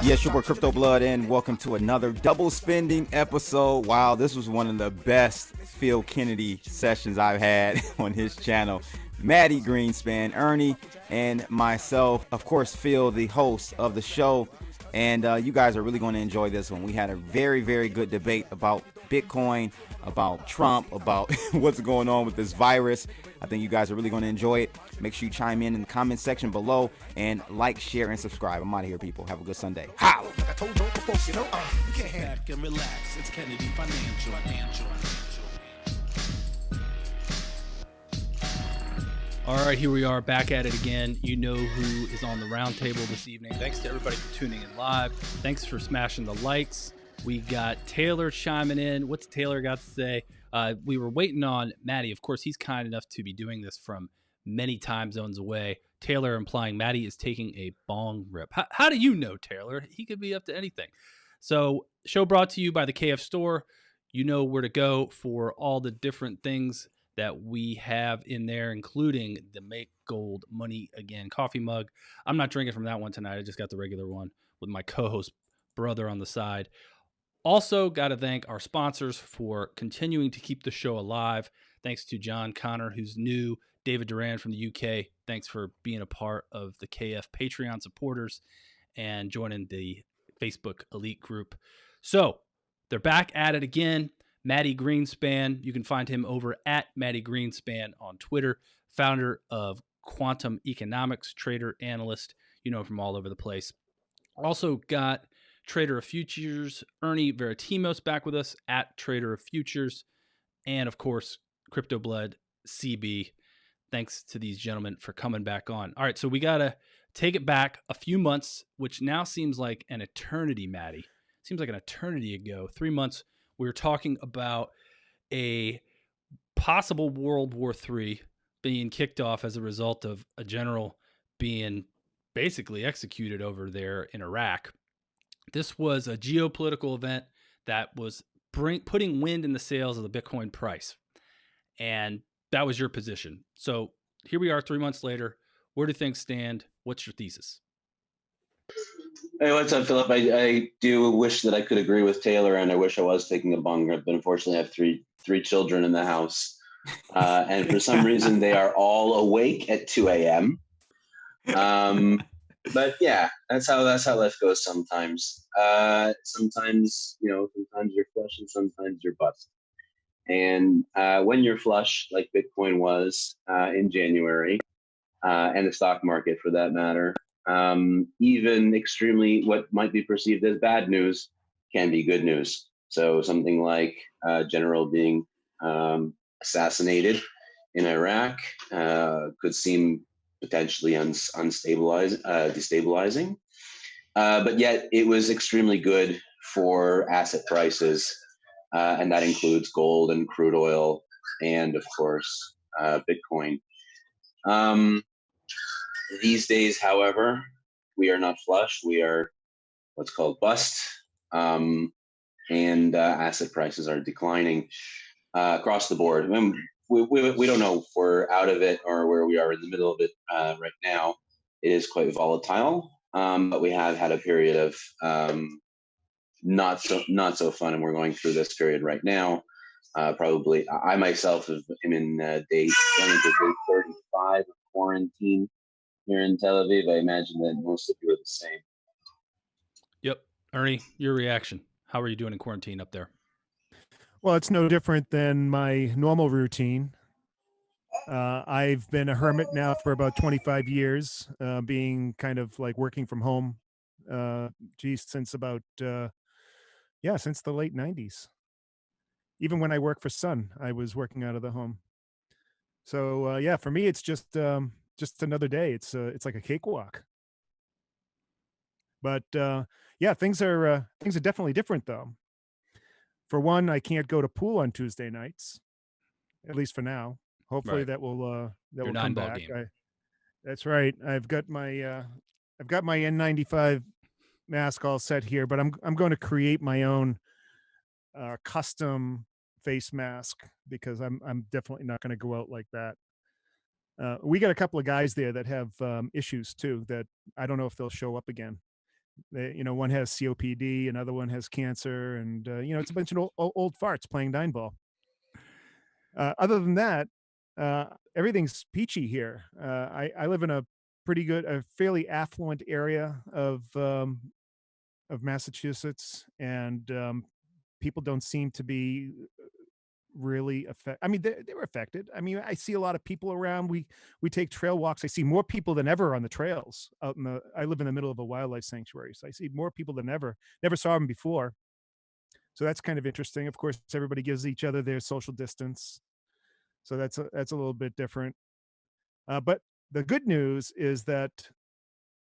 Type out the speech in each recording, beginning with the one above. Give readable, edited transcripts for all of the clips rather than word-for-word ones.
Yes, your boy Crypto Blood, and welcome to another double spending episode. Wow, this was one of the best Phil Kennedy sessions I've had on his channel. Maddie Greenspan, Ernie, and myself, of course, Phil, the host of the show. And you guys are really going to enjoy this one. We had a very, very good debate about Bitcoin, about Trump, about what's going on with this virus. I think you guys are really going to enjoy it. Make sure you chime in the comment section below and like, share, and subscribe. I'm out of here, people. Have a good Sunday. Holla! Like I told you before, you can't back and relax. It's Kennedy Financial. All right, here we are back at it again. You know who is on the round table this evening. Thanks to everybody for tuning in live. Thanks for smashing the likes. We got Taylor chiming in. What's Taylor got to say? We were waiting on Maddie. Of course, he's kind enough to be doing this from many time zones away. Taylor implying Maddie is taking a bong rip. How do you know, Taylor? He could be up to anything. So, show brought to you by the KF Store. You know where to go for all the different things that we have in there, including the Make Gold Money Again coffee mug. I'm not drinking from that one tonight. I just got the regular one with my co-host brother on the side. Also, got to thank our sponsors for continuing to keep the show alive. Thanks to John Connor, who's new, David Duran from the UK. Thanks for being a part of the KF Patreon supporters and joining the Facebook Elite group. So, they're back at it again. Maddie Greenspan, you can find him over at Maddie Greenspan on Twitter, founder of Quantum Economics, trader, analyst, you know, from all over the place. Also got Trader of Futures, Ernie Veritimos back with us at Trader of Futures, and of course, Crypto Blood CB. Thanks to these gentlemen for coming back on. All right, so we got to take it back a few months, which now seems like an eternity, Maddie. Seems like an eternity ago. 3 months. We were talking about a possible World War III being kicked off as a result of a general being basically executed over there in Iraq. This was a geopolitical event that was putting wind in the sails of the Bitcoin price. And that was your position. So here we are 3 months later. Where do things stand? What's your thesis? Hey, what's up, Philip? I do wish that I could agree with Taylor, and I wish I was taking a bong rip, but unfortunately I have three children in the house. And for some reason, they are all awake at 2 a.m. But yeah, that's how life goes sometimes. Sometimes you're flush and sometimes you're bust. And when you're flush, like Bitcoin was in January, and the stock market for that matter, even extremely what might be perceived as bad news can be good news. So something like general being assassinated in Iraq could seem potentially destabilizing, but yet it was extremely good for asset prices, and that includes gold and crude oil and, of course, Bitcoin. These days, however, we are not flush. We are what's called bust, and asset prices are declining across the board. I mean, we don't know if we're out of it or where we are in the middle of it right now. It is quite volatile, but we have had a period of not so fun, and we're going through this period right now. Probably, I myself am in going into day 35 of quarantine here in Tel Aviv. I imagine that most of you are the same. Yep. Ernie, your reaction. How are you doing in quarantine up there? Well, it's no different than my normal routine. I've been a hermit now for about 25 years, being kind of like working from home, since about, since the late 90s. Even when I worked for Sun, I was working out of the home. So, for me, it's just another day. It's like a cakewalk. But things are definitely different though. For one, I can't go to pool on Tuesday nights, at least for now. Hopefully Right. that will Your come non-ball back. game. That's right. I've got my N95 mask all set here, but I'm going to create my own custom face mask because I'm definitely not going to go out like that. We got a couple of guys there that have issues too that I don't know if they'll show up again. One has COPD, another one has cancer, and it's a bunch of old farts playing nine ball. Other than that, everything's peachy here. I live in a fairly affluent area of Massachusetts, and people don't seem to be really affected. I mean, they were affected. I mean, I see a lot of people around. We take trail walks. I see more people than ever on the trails. I live in the middle of a wildlife sanctuary, so I see more people than ever. Never saw them before, so that's kind of interesting. Of course, everybody gives each other their social distance, so that's a little bit different. But the good news is that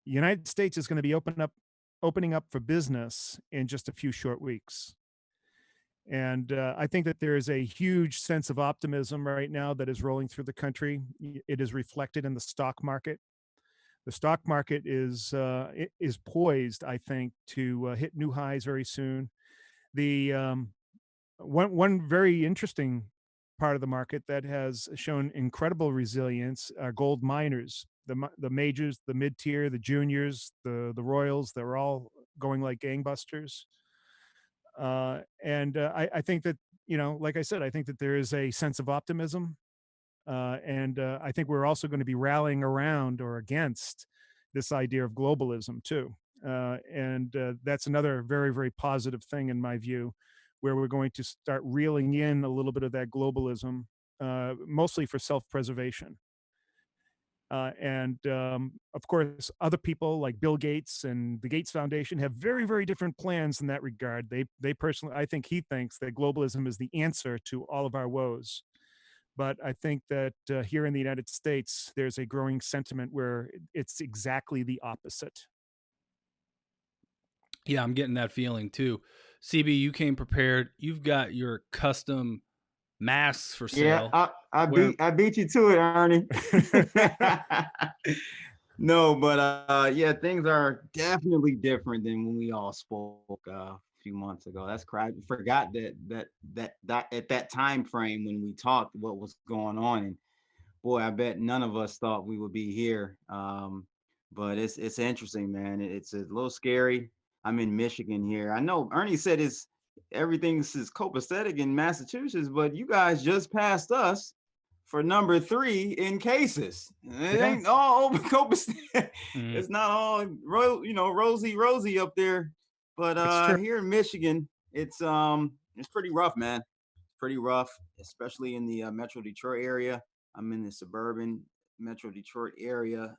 the United States is going to be opening up for business in just a few short weeks. And I think that there is a huge sense of optimism right now that is rolling through the country. It is reflected in the stock market. The stock market is poised, I think, to hit new highs very soon. The one very interesting part of the market that has shown incredible resilience are gold miners. The majors, the mid tier, the juniors, the royals. They're all going like gangbusters. And I think that, like I said, I think that there is a sense of optimism. And I think we're also going to be rallying around or against this idea of globalism too. And that's another very, very positive thing in my view, where we're going to start reeling in a little bit of that globalism, mostly for self-preservation. Of course, other people like Bill Gates and the Gates Foundation have very, very different plans in that regard. They personally, I think he thinks that globalism is the answer to all of our woes. But I think that here in the United States, there's a growing sentiment where it's exactly the opposite. Yeah, I'm getting that feeling too. CB, you came prepared. You've got your custom masks for Yeah, sale. I beat you to it, Ernie. No, but yeah, things are definitely different than when we all spoke a few months ago. That's crazy. Forgot that at that time frame when we talked, what was going on, and boy, I bet none of us thought we would be here. But it's interesting, man. It's a little scary. I'm in Michigan here. I know Ernie said everything's copacetic in Massachusetts, but you guys just passed us for number 3 in cases. It ain't all copacetic. It's not all rosy up there. But here in Michigan, it's pretty rough, man. It's pretty rough, especially in the Metro Detroit area. I'm in the suburban Metro Detroit area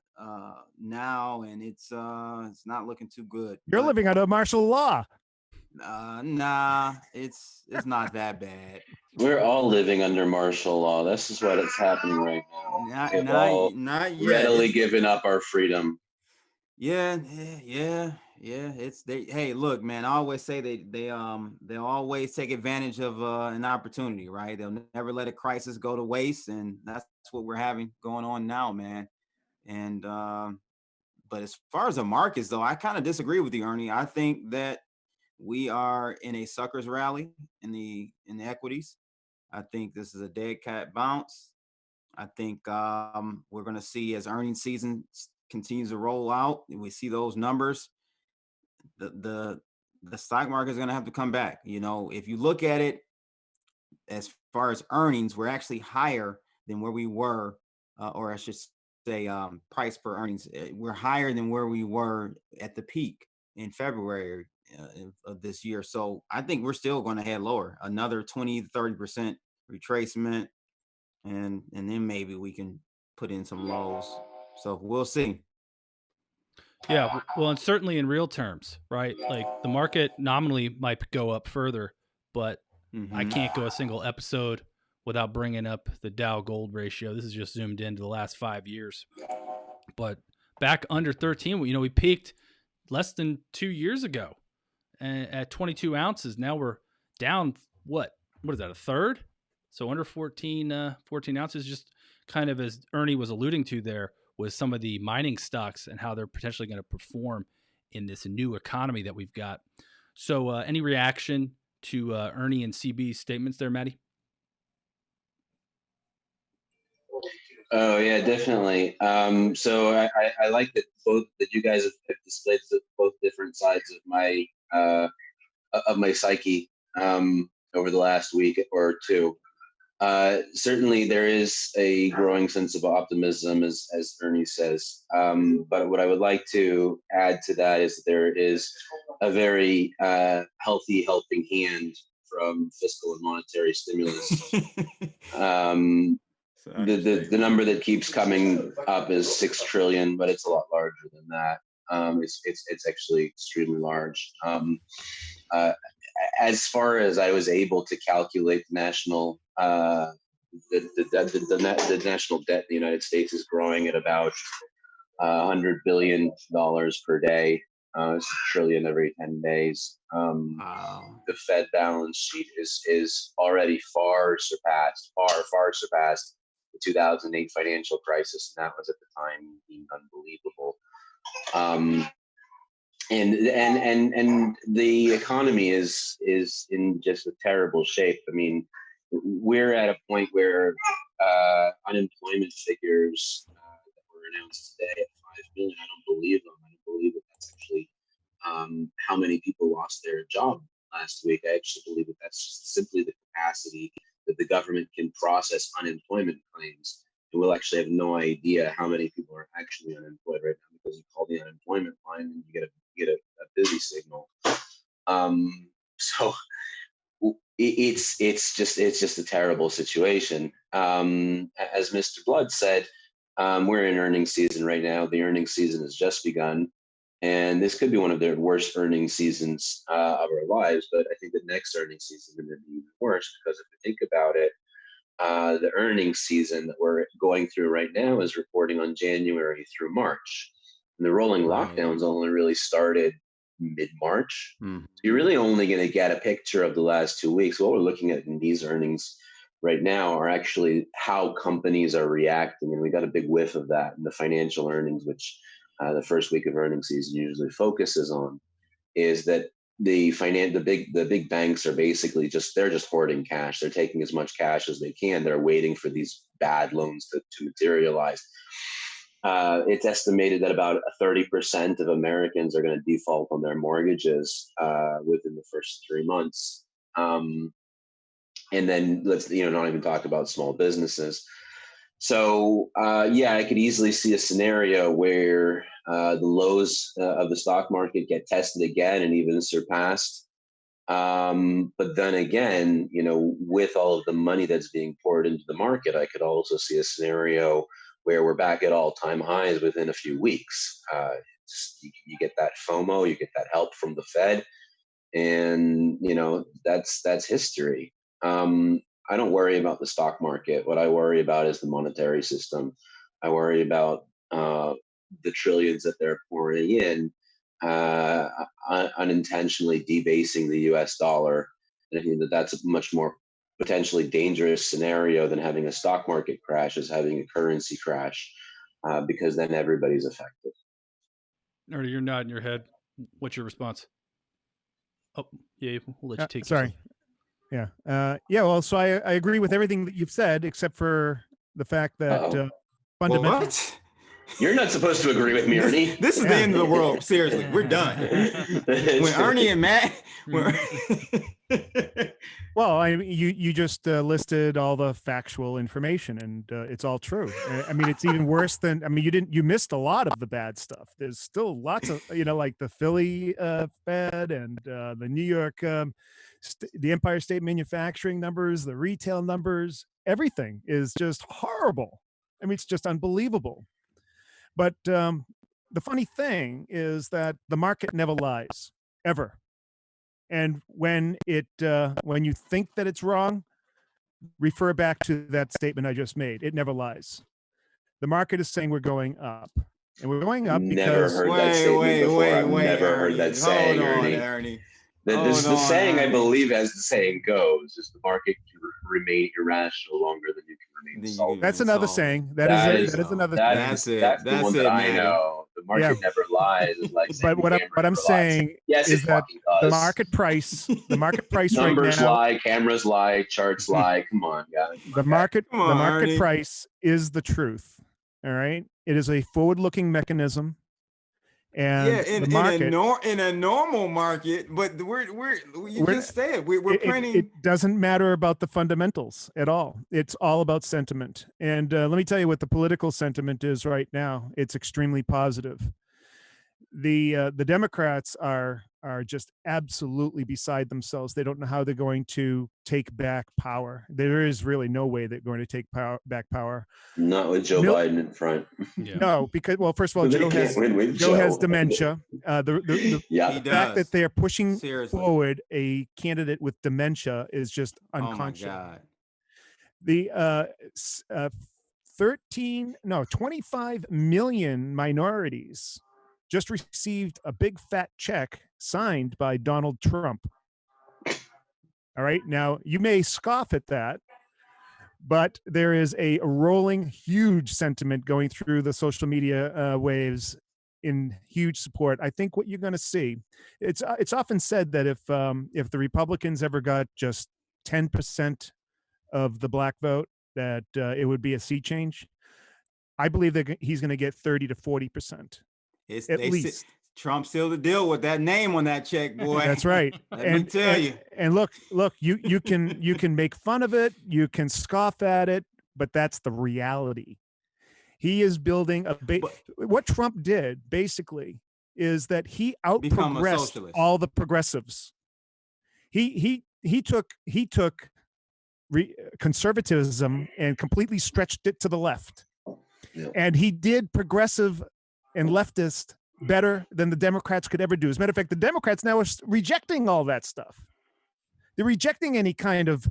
now, and it's not looking too good. You're living under martial law. Nah, it's not that bad. We're all living under martial law. This is what it's happening right now. We've all not yet. readily given up our freedom. Yeah. Hey, look, man. I always say they'll always take advantage of an opportunity, right? They'll never let a crisis go to waste, and that's what we're having going on now, man. And but as far as the markets, though, I kind of disagree with you, Ernie. I think that we are in a suckers rally in the equities. I think this is a dead cat bounce. I think we're going to see as earnings season continues to roll out, and we see those numbers, the stock market is going to have to come back. If you look at it as far as earnings, we're actually higher than where we were, or I should say price per earnings. We're higher than where we were at the peak in February of this year. So I think we're still going to head lower, another 20 to 30% retracement, and then maybe we can put in some lows. So we'll see. Yeah, well, and certainly in real terms, right? Like the market nominally might go up further, but I can't go a single episode without bringing up the Dow Gold ratio. This is just zoomed into the last 5 years. But back under 13, we peaked less than 2 years ago at 22 ounces. Now we're down, what is that, a third? So under 14 ounces, just kind of as Ernie was alluding to there with some of the mining stocks and how they're potentially going to perform in this new economy that we've got. So any reaction to Ernie and CB's statements there, Maddie? Oh yeah, definitely. So I like that you guys have displayed both different sides of my psyche over the last week or two. Certainly, there is a growing sense of optimism, as Ernie says. But what I would like to add to that is that there is a very healthy helping hand from fiscal and monetary stimulus. The number that keeps coming up is 6 trillion, but it's a lot larger than that. It's actually extremely large. As far as I was able to calculate the national the national debt in the United States is growing at about $100 billion per day. It's a trillion every 10 days. Wow. The Fed balance sheet is already far surpassed the 2008 financial crisis, and that was at the time deemed unbelievable. And the economy is in just a terrible shape. I mean, we're at a point where unemployment figures that were announced today at 5 million. I don't believe them. I don't believe that that's actually how many people lost their job last week. I actually believe that that's just simply the capacity that the government can process unemployment claims. And we'll actually have no idea how many people are actually unemployed right now, because you call the unemployment line and you get a busy signal. So it's just a terrible situation. As Mr. Blood said, we're in earnings season right now. The earnings season has just begun, and this could be one of the worst earnings seasons of our lives. But I think the next earnings season is going to be even worse, because if you think about it, the earnings season that we're going through right now is reporting on January through March. And the rolling lockdowns only really started mid-March. So you're really only going to get a picture of the last 2 weeks. What we're looking at in these earnings right now are actually how companies are reacting. And we got a big whiff of that in the financial earnings, which the first week of earnings season usually focuses on, is that the big banks are basically they're just hoarding cash. They're taking as much cash as they can. They're waiting for these bad loans to materialize. It's estimated that about 30% of Americans are going to default on their mortgages within the first 3 months. And then let's not even talk about small businesses. So I could easily see a scenario where the lows of the stock market get tested again and even surpassed. But then again, with all of the money that's being poured into the market, I could also see a scenario where we're back at all-time highs within a few weeks. You get that FOMO, you get that help from the Fed, and that's history. I don't worry about the stock market. What I worry about is the monetary system. I worry about the trillions that they're pouring in, unintentionally debasing the U.S. dollar. And I think that that's a much more potentially dangerous scenario than having a stock market crash, is having a currency crash, because then everybody's affected. Ernie, you're nodding your head. What's your response? Oh, yeah, we'll let you take. Sorry. Well, so I agree with everything that you've said, except for the fact that fundamentally. What? You're not supposed to agree with me, Ernie. This is the end of the world. Seriously, we're done. When Ernie and Matt Well, you just listed all the factual information, and it's all true. I mean, it's even worse than. I mean, you missed a lot of the bad stuff. There's still lots of like the Philly Fed and the New York, the Empire State Manufacturing numbers, the retail numbers. Everything is just horrible. I mean, it's just unbelievable. But the funny thing is that the market never lies, ever. And when you think that it's wrong, refer back to that statement I just made. It never lies. The market is saying we're going up, and we're going up because. Never heard that statement before. I've never heard that saying, Ernie. The saying, I believe, as the saying goes, is the market can remain irrational longer than you can remain solvent. That's another saying. That is another. That's the one that I know. The market never lies. It's like but what I'm saying yes, is it that fucking does. the market price Numbers right now, lie, cameras lie, charts lie. Come on, guys. the market Ernie. price is the truth. All right, it is a forward-looking mechanism. And in a normal market, but we're just said we're printing. It doesn't matter about the fundamentals at all. It's all about sentiment. And let me tell you what the political sentiment is right now. It's extremely positive. The Democrats are just absolutely beside themselves. They don't know how they're going to take back power. There is really no way they're going to take back power. Not with Joe Biden in front. No, because, well, first of all, Joe has dementia. The fact that they're pushing forward a candidate with dementia is just unconscionable. Oh my God. 25 million minorities just received a big fat check signed by Donald Trump. All right. Now, you may scoff at that, but there is a rolling, huge sentiment going through the social media waves in huge support. I think what you're going to see, it's often said that if the Republicans ever got just 10% of the black vote, that it would be a sea change. I believe that he's going to get 30 to 40%. At least. Trump sealed the deal with that name on that check, boy. That's right. Let me tell you. And look, you can make fun of it, you can scoff at it, but that's the reality. He is building what Trump did basically is that he outprogressed all the progressives. He took conservatism and completely stretched it to the left. Yeah. And he did progressive and leftist better than the Democrats could ever do. As a matter of fact, the Democrats now are rejecting all that stuff. They're rejecting any kind of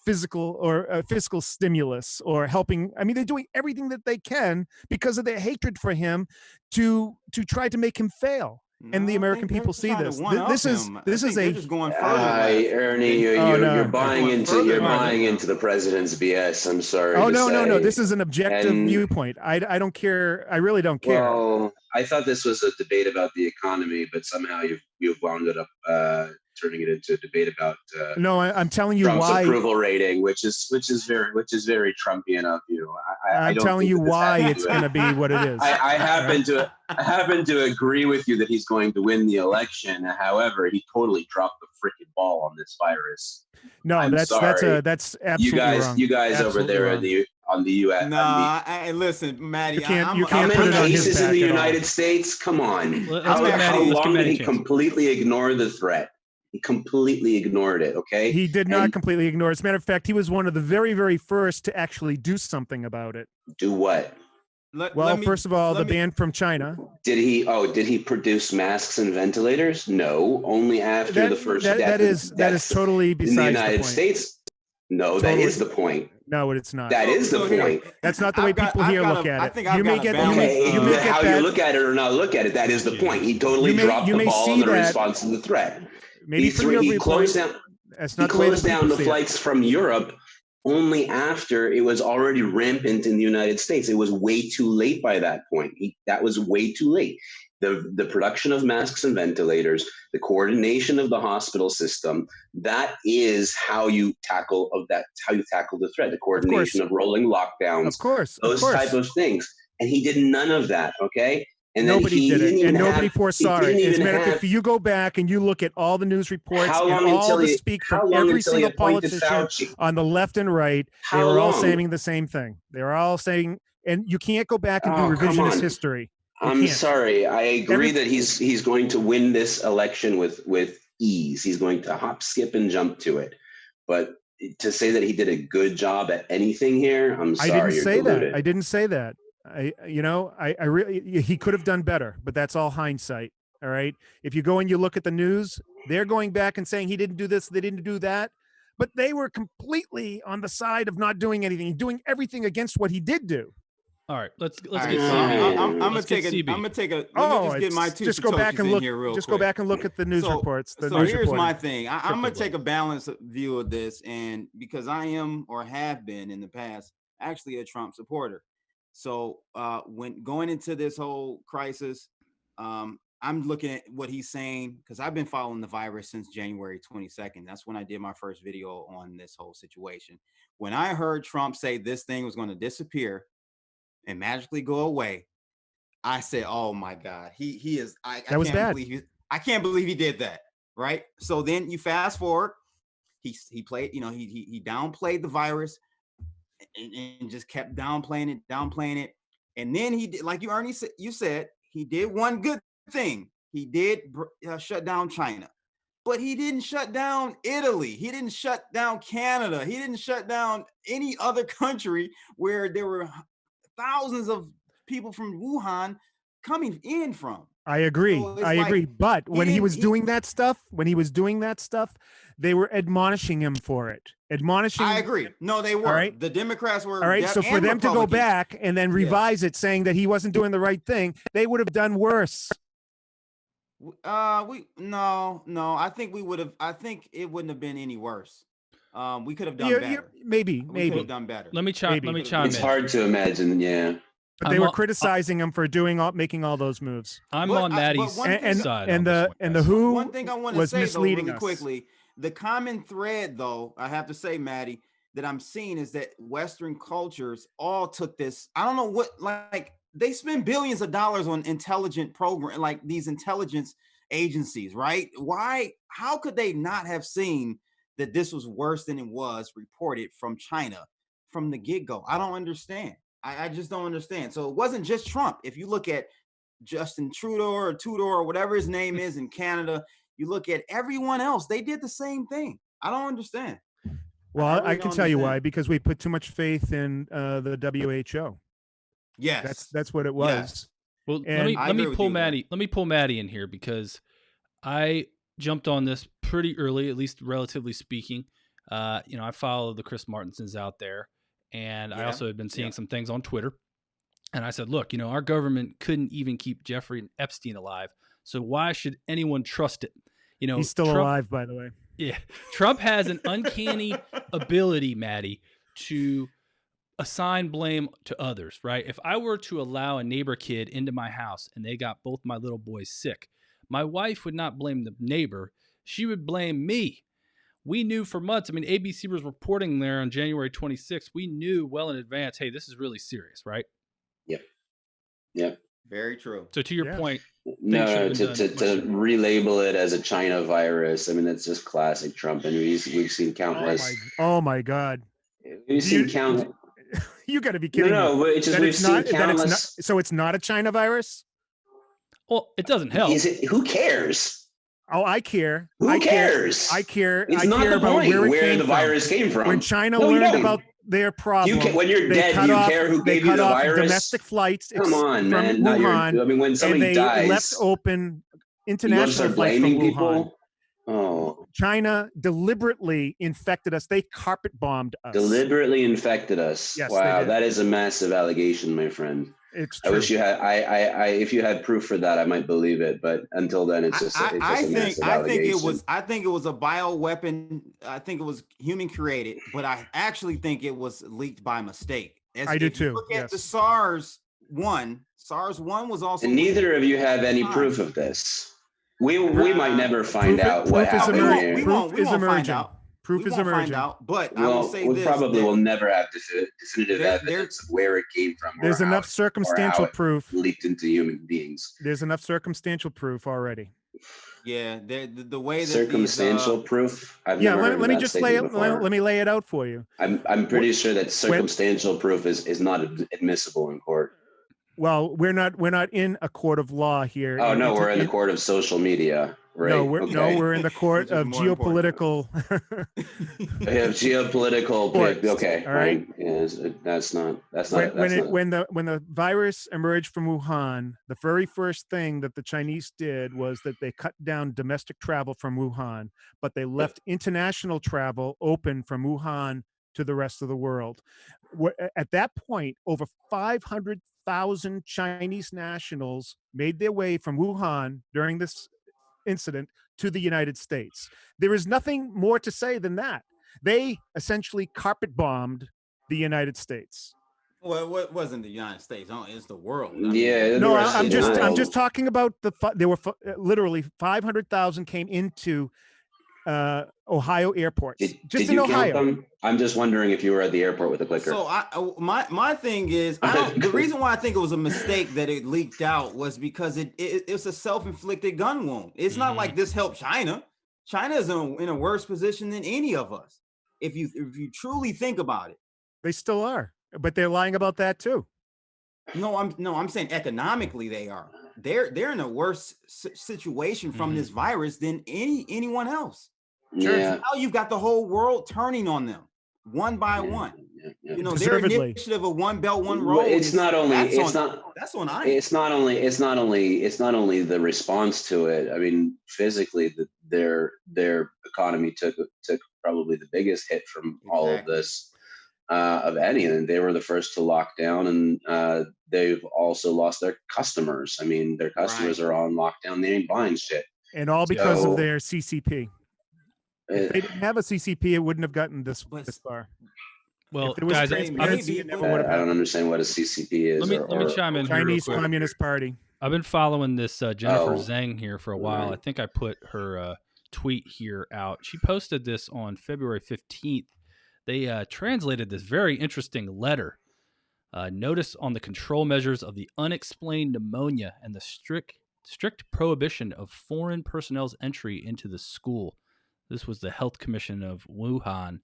physical or fiscal stimulus or helping. I mean, they're doing everything that they can because of their hatred for him to try to make him fail. And the American people see this. This is a just going further. Ernie, you're buying into the president's BS. I'm sorry. Oh no. This is an objective viewpoint. I don't care. I really don't care. Well, I thought this was a debate about the economy, but somehow you've wound it up turning it into a debate about no. I'm telling you Trump's why approval rating, which is very Trumpian of you. I'm telling you why it's going to be what it is. I happen to agree with you that he's going to win the election. However, he totally dropped the freaking ball on this virus. No, that's absolutely wrong. You guys absolutely over there wrong. on the U.S. No, listen, Maddie. You can't how put many it on his cases back in the at all. United States? Come on. How long did he completely ignore the threat? He completely ignored it. Okay. He did not completely ignore it. As a matter of fact, he was one of the very, very first to actually do something about it. Do what? First of all, the ban from China. Did he produce masks and ventilators? No, only after the first death. That is totally besides in the United United States. No, totally. That is the point. No, it's not. That is the point. That's not the way people here look at it. How you look at it or not look at it, that is the point. He totally dropped the ball in the response to the threat. Maybe he closed down the flights from Europe only after it was already rampant in the United States. It was way too late by that point. That was way too late. The production of masks and ventilators, the coordination of the hospital system, that is how you tackle the threat, the coordination of rolling lockdowns, those type of things. And he did none of that, okay? And nobody did it, and nobody foresaw it. As a matter of fact, if you go back and you look at all the news reports and all the speak from every single politician on the left and right, they were all saying the same thing. They were all saying, and you can't go back and do revisionist history. I'm sorry. I agree that he's going to win this election with ease. He's going to hop, skip, and jump to it. But to say that he did a good job at anything here, I'm sorry. I didn't say that. I really, he could have done better, but that's all hindsight. All right. If you go and you look at the news, they're going back and saying he didn't do this, they didn't do that, but they were completely on the side of not doing anything, doing everything against what he did do. All right, let's get CB. I'm gonna take a. Let me just get my two. Just go back and look. Just go back and look at the news reports. Here's my thing. I'm gonna take a balanced view of this, and because I am or have been in the past actually a Trump supporter. So when going into this whole crisis, I'm looking at what he's saying because I've been following the virus since January 22nd. That's when I did my first video on this whole situation. When I heard Trump say this thing was going to disappear and magically go away, I said, "Oh my God, he is." That was bad. I can't believe he did that. Right. So then you fast forward. He played. He downplayed the virus and just kept downplaying it. And then he did, like you said, he did one good thing. He did shut down China, but he didn't shut down Italy. He didn't shut down Canada. He didn't shut down any other country where there were thousands of people from Wuhan coming in from. I agree. So I agree. But when he was doing that stuff, they were admonishing him for it. I agree. No, they were. Right? The Democrats were. All right. So for them to go back and then revise it, saying that he wasn't doing the right thing, they would have done worse. No. I think we would have. I think it wouldn't have been any worse. We could have done better. Maybe. We could have done better. Let me chime It's hard to imagine. Yeah. But they were criticizing him for making all those moves. I'm on Maddie's side. And the WHO one thing I want to say though, really quickly, the common thread though, I have to say, Maddie, that I'm seeing is that Western cultures all took this. I don't know what, like they spend billions of dollars on intelligent program, like these intelligence agencies, right? Why? How could they not have seen that this was worse than it was reported from China from the get-go? I don't understand. I just don't understand. So it wasn't just Trump. If you look at Justin Trudeau or whatever his name is in Canada, you look at everyone else, they did the same thing. I don't understand. Well, I can tell you why, because we put too much faith in the WHO. Yes. That's what it was. Yes. Well, let me pull Maddie. Let me pull Maddie in here because I jumped on this pretty early, at least relatively speaking. I follow the Chris Martinsons out there. And I also had been seeing some things on Twitter. And I said, look, our government couldn't even keep Jeffrey Epstein alive. So why should anyone trust it? He's still alive, by the way. Yeah. Trump has an uncanny ability, Maddie, to assign blame to others, right? If I were to allow a neighbor kid into my house and they got both my little boys sick, my wife would not blame the neighbor. She would blame me. We knew for months. I mean, ABC was reporting there on January 26th. We knew well in advance, hey, this is really serious, right? Yep. Very true. So to your point, no, to relabel it as a China virus. I mean, that's just classic Trump, and we've seen countless. Oh my God! We've seen countless. You got to be kidding me! No, it's just we've seen countless. So it's not a China virus. Well, it doesn't help. Who cares? Oh, I care. Who cares? I care. It's I not care the about point where the virus came from. When China learned about their problem, when you're dead, do you care who gave you the virus? Domestic flights. Come on, man. Wuhan, when somebody dies, left open international flights from Wuhan. People? Oh. China deliberately infected us. They carpet bombed us. Deliberately infected us. Yes, wow, that is a massive allegation, my friend. It's true. I wish you had. If you had proof for that, I might believe it. But until then, it's just. A massive allegation. I think it was a bioweapon. I think it was human created, but I actually think it was leaked by mistake. I do too. Look at the SARS one. SARS one was also. And neither of you have any proof of this. We might never find out what happened here. Proof is emerging. Proof is emerging. But I will say we probably will never have definitive evidence of where it came from. There's enough circumstantial proof leaked into human beings. There's enough circumstantial proof already. Yeah, the way that circumstantial proof. I've never heard let me just lay it. Let me lay it out for you. I'm pretty sure that circumstantial proof is not admissible in court. Well, we're not in a court of law here. Oh no, we're in the court of social media. Right. No, we're in the court of geopolitical. I have geopolitical. Okay, all right. Yes, that's not. When the virus emerged from Wuhan, the very first thing that the Chinese did was that they cut down domestic travel from Wuhan, but they left international travel open from Wuhan to the rest of the world. At that point, over 500,000 Chinese nationals made their way from Wuhan during this incident to the United States. There is nothing more to say than that. They essentially carpet bombed the United States. Well, it wasn't the United States. It's the world. I mean, Yeah, No, the rest I'm of the just I'm world. just talking about there were literally 500,000 came into Ohio airports, Did just in you count Ohio. them? I'm just wondering if you were at the airport with a clicker. So my thing is, I don't. The reason why I think it was a mistake that it leaked out was because it's a self-inflicted gun wound. It's not like this helped China. China is in a worse position than any of us. If you truly think about it. They still are, but they're lying about that too. No, I'm saying economically they are. They're in a worse situation from this virus than anyone else. Yeah. Now you've got the whole world turning on them one by one. Yeah. You know, their initiative of one belt, one road. It's not only the response to it. I mean, physically, their economy took probably the biggest hit from all of this of any, and they were the first to lock down, and they've also lost their customers. I mean, their customers are on lockdown; they ain't buying shit, and all because of their CCP. If they didn't have a CCP, it wouldn't have gotten this far. Well, guys, I don't understand what a CCP is. Let me chime in. Chinese Communist Party. I've been following this Jennifer Zhang here for a while. I think I put her tweet here out. She posted this on February 15th. They translated this very interesting letter. Notice on the control measures of the unexplained pneumonia and the strict prohibition of foreign personnel's entry into the school. This was the Health Commission of Wuhan,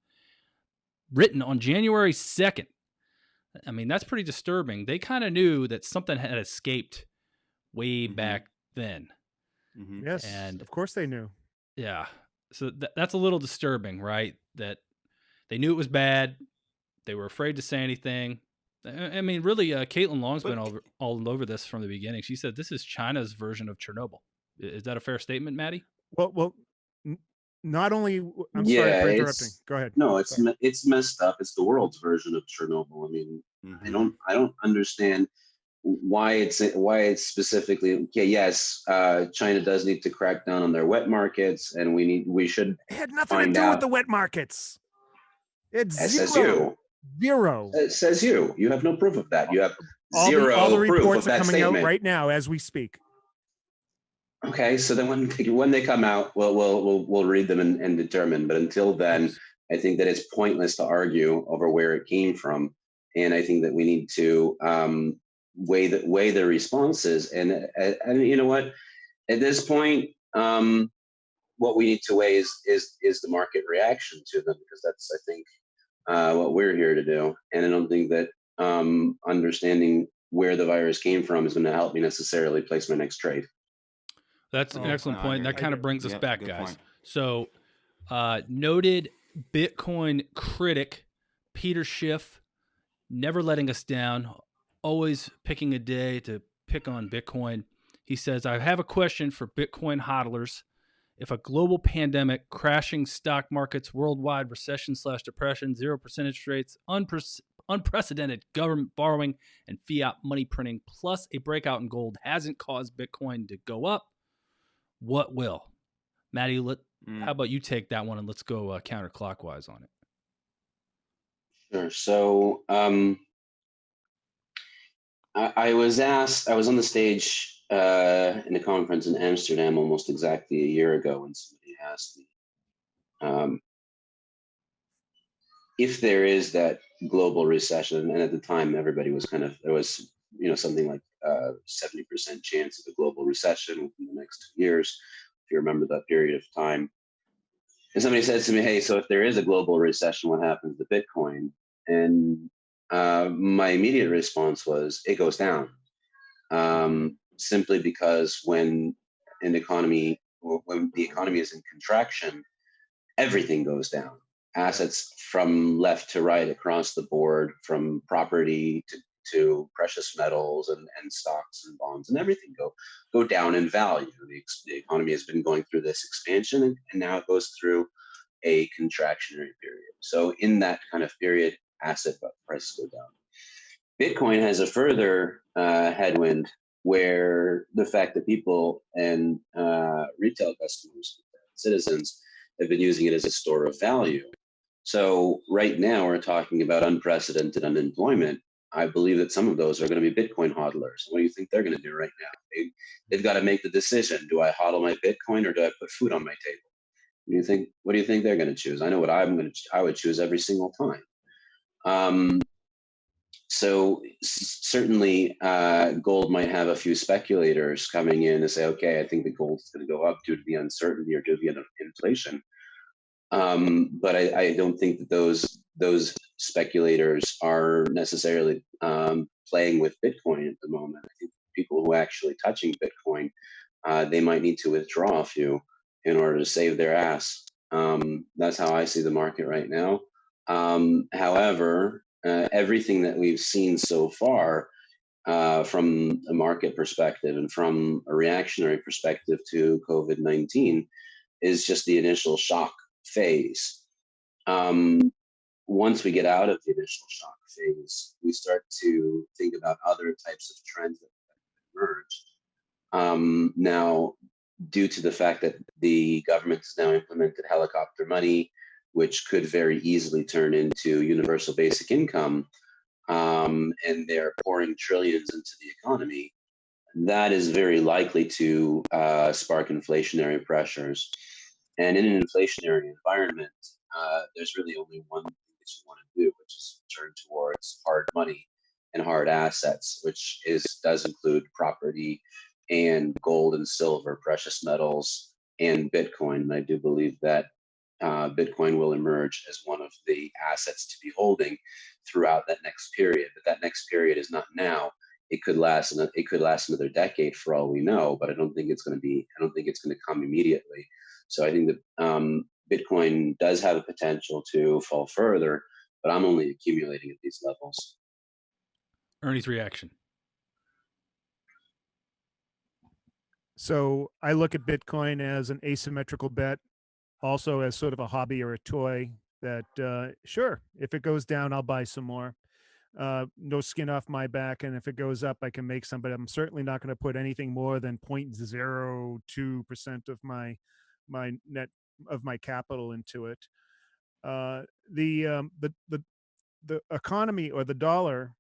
written on January 2nd. I mean, that's pretty disturbing. They kind of knew that something had escaped way back then. Yes, and of course they knew. Yeah. So that's a little disturbing, right? That they knew it was bad. They were afraid to say anything. I mean, really, Caitlin Long's been all over this from the beginning. She said this is China's version of Chernobyl. Is that a fair statement, Maddie? Well, not only. I'm sorry for interrupting. Go ahead. No, it's messed up. It's the world's version of Chernobyl. I mean, I don't understand why it's specifically. Okay, yes, China does need to crack down on their wet markets, and we should. It had nothing to do with the wet markets. It's zero. It says you. You have no proof of that. You have zero all the proof reports of that are coming statement out right now as we speak. Okay, so then when they come out, we'll read them and determine. But until then, I think that it's pointless to argue over where it came from, and I think that we need to weigh the responses. And you know what? At this point, what we need to weigh is the market reaction to them, because that's, I think, what we're here to do. And I don't think that understanding where the virus came from is going to help me necessarily place my next trade. That's an excellent point. That kind of brings us back, guys. Point. So, noted Bitcoin critic Peter Schiff, never letting us down, always picking a day to pick on Bitcoin. He says, I have a question for Bitcoin hodlers. If a global pandemic, crashing stock markets, worldwide recession/depression, 0% interest rates, unprecedented government borrowing, and fiat money printing, plus a breakout in gold hasn't caused Bitcoin to go up, what will? Maddie, how about you take that one and let's go counterclockwise on it? Sure. So I was on the stage in a conference in Amsterdam almost exactly a year ago, when somebody asked me if there is that global recession, and at the time everybody was there was something like 70% chance of a global recession within the next 2 years, if you remember that period of time. And somebody said to me, hey, so if there is a global recession, what happens to Bitcoin? And my immediate response was, it goes down. Simply because when the economy is in contraction, everything goes down. Assets from left to right across the board, from property to precious metals and stocks and bonds and everything go down in value. The economy has been going through this expansion, and now it goes through a contractionary period. So in that kind of period, asset prices go down. Bitcoin has a further headwind, where the fact that people and retail customers, citizens, have been using it as a store of value. So right now we're talking about unprecedented unemployment, I believe that some of those are going to be Bitcoin hodlers. What do you think they're going to do right now? They've got to make the decision: do I hodl my Bitcoin or do I put food on my table? What do you think they're going to choose? I know what I would choose every single time. So certainly, gold might have a few speculators coming in and say, okay, I think the gold is going to go up due to the uncertainty or due to the inflation. But I don't think that those speculators are necessarily playing with Bitcoin at the moment. I think people who are actually touching Bitcoin, they might need to withdraw a few in order to save their ass. That's how I see the market right now. However, everything that we've seen so far from a market perspective and from a reactionary perspective to COVID-19 is just the initial shock phase. Once we get out of the initial shock phase, we start to think about other types of trends that emerge. Now, due to the fact that the government has now implemented helicopter money, which could very easily turn into universal basic income, and they're pouring trillions into the economy, that is very likely to spark inflationary pressures. And in an inflationary environment, there's really only one thing that you want to do, which is turn towards hard money and hard assets, which does include property and gold and silver, precious metals, and Bitcoin. And I do believe that Bitcoin will emerge as one of the assets to be holding throughout that next period. But that next period is not now. It could last another decade for all we know. But I don't think it's going to come immediately. So I think that Bitcoin does have a potential to fall further, but I'm only accumulating at these levels. Ernie's reaction. So I look at Bitcoin as an asymmetrical bet, also as sort of a hobby or a toy that, sure, if it goes down, I'll buy some more. No skin off my back. And if it goes up, I can make some, but I'm certainly not going to put anything more than 0.02% of my net of my capital into it. The economy or the dollar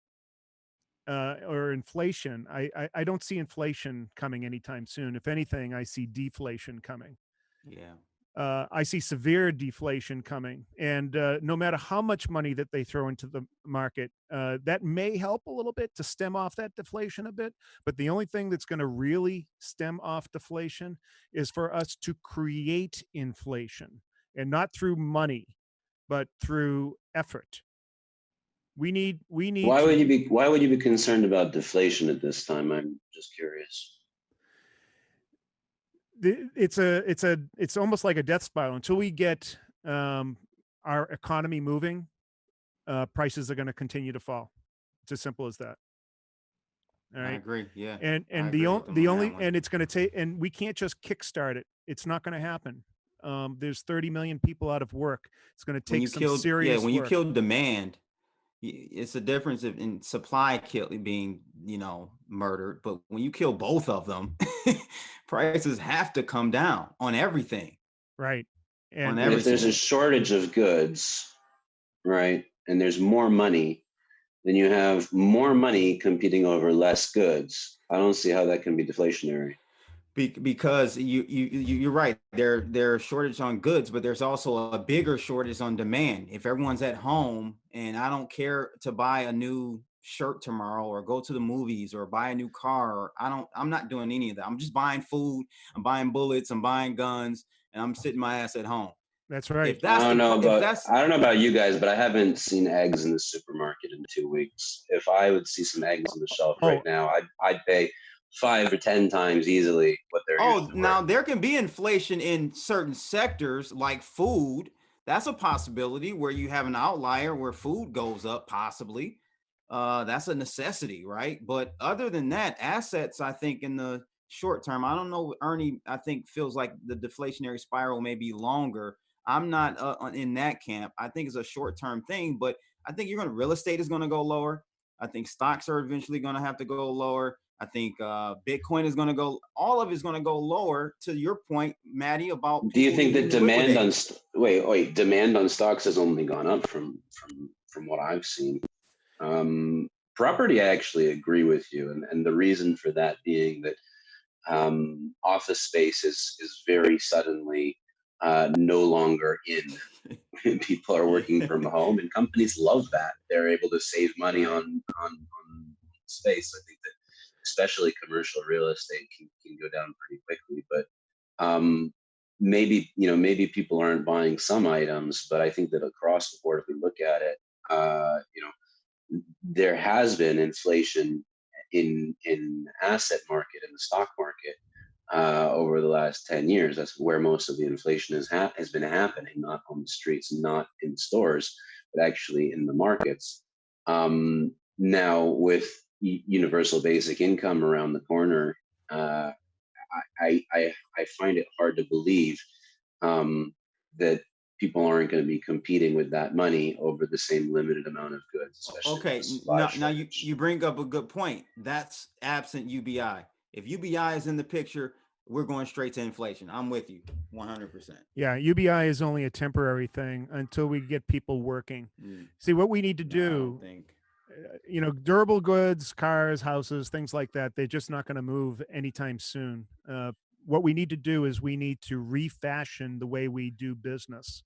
or inflation, I don't see inflation coming anytime soon. If anything, I see deflation coming. Yeah. I see severe deflation coming, and no matter how much money that they throw into the market, that may help a little bit to stem off that deflation a bit. But the only thing that's going to really stem off deflation is for us to create inflation, and not through money, but through effort. We need. Why would you be concerned about deflation at this time? I'm just curious. It's almost like a death spiral. Until we get our economy moving, prices are going to continue to fall. It's as simple as that. All right. I agree. Yeah. And it's going to take, and we can't just kickstart it. It's not going to happen. There's 30 million people out of work. It's going to take some serious work. When you kill demand, it's a difference in supply being, murdered. But when you kill both of them, prices have to come down on everything. Right. And if there's a shortage of goods, right, and there's more money, then you have more money competing over less goods. I don't see how that can be deflationary. Because you're right. There's shortage on goods, but there's also a bigger shortage on demand. If everyone's at home and I don't care to buy a new shirt tomorrow or go to the movies or buy a new car, I'm not doing any of that. I'm just buying food, I'm buying bullets, I'm buying guns, and I'm sitting my ass at home. That's right. I don't know about you guys, but I haven't seen eggs in the supermarket in 2 weeks. If I would see some eggs on the shelf right now, I'd pay 5 or 10 times easily what they're. Now there can be inflation in certain sectors like food. That's a possibility where you have an outlier where food goes up, possibly. That's a necessity, right? But other than that, assets, I think in the short term, I don't know, Ernie, I think feels like the deflationary spiral may be longer. I'm not in that camp. I think it's a short-term thing, but I think real estate is going to go lower. I think stocks are eventually going to have to go lower. I think Bitcoin is going to go, all of it's going to go lower. To your point, Maddie, about. Do you think that demand on stocks has only gone up from what I've seen? property, I actually agree with you, and the reason for that being that office space is very suddenly no longer in. People are working from home, and companies love that. They're able to save money Right. on space. I think that especially commercial real estate can go down pretty quickly. But maybe people aren't buying some items, but I think that across the board, if we look at it, there has been inflation in asset market, in the stock market, over the last 10 years. That's where most of the inflation has been happening, not on the streets, not in stores, but actually in the markets. Now, with universal basic income around the corner, I find it hard to believe that people aren't going to be competing with that money over the same limited amount of goods, especially with Okay, the supply now shortage. you bring up a good point. That's absent UBI. If UBI is in the picture, we're going straight to inflation. I'm with you 100%. Yeah, UBI is only a temporary thing until we get people working. Mm, See, what we need to no, I don't do, think. durable goods, cars, houses, things like that, they're just not going to move anytime soon. What we need to do is we need to refashion the way we do business.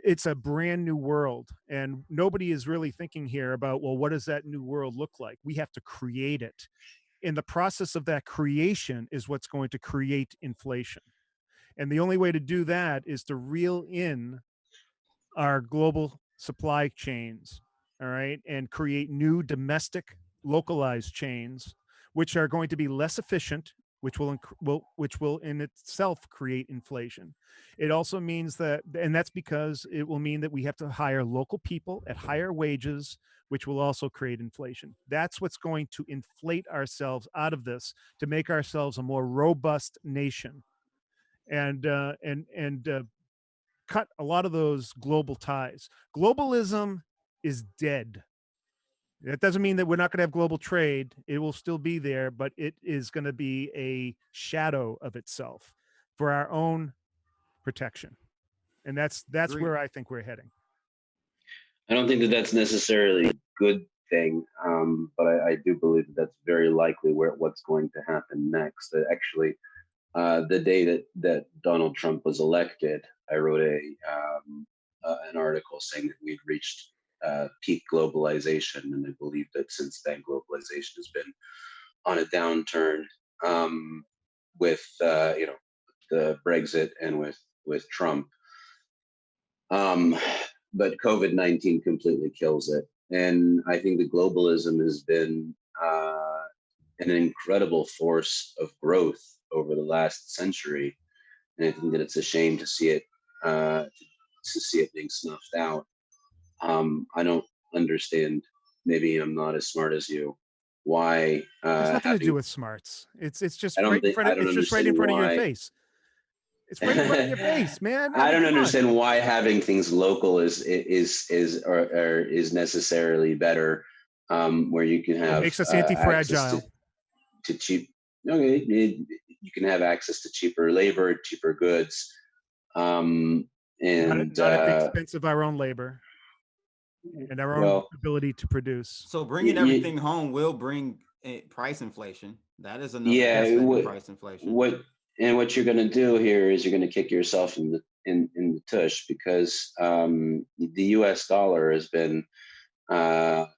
It's a brand new world, and nobody is really thinking here about, well, what does that new world look like? We have to create it. In the process of that creation is what's going to create inflation. And the only way to do that is to reel in our global supply chains, all right, and create new domestic localized chains, which are going to be less efficient, which will in itself create inflation. It also means that, and that's because it will mean that we have to hire local people at higher wages, which will also create inflation. That's what's going to inflate ourselves out of this to make ourselves a more robust nation, and cut a lot of those global ties. Globalism is dead. That doesn't mean that we're not going to have global trade. It will still be there, but it is going to be a shadow of itself for our own protection. And that's Agreed. where I think we're heading. I don't think that that's necessarily a good thing, but I do believe that that's very likely what's going to happen next. That actually, the day that Donald Trump was elected, I wrote an article saying that we'd reached peak globalization, and I believe that since then globalization has been on a downturn, with the Brexit and with Trump. But COVID-19 completely kills it, and I think that globalism has been an incredible force of growth over the last century, and I think that it's a shame to see it being snuffed out. I don't understand. Maybe I'm not as smart as you. Why? There's nothing to do with smarts. It's just I don't right in think front I of, don't it's just right in understand front of your why. face. It's right in front of your face, man. I don't come on. understand why having things local is necessarily better, where you can have It makes us access anti-fragile. to cheap. Okay, you can have access to cheaper labor, cheaper goods, and Not at the expense of our own labor and our own ability to produce. So bringing everything home will bring price inflation. That is another aspect of price inflation. What you're going to do here is you're going to kick yourself in the tush, because the U.S. dollar has been, the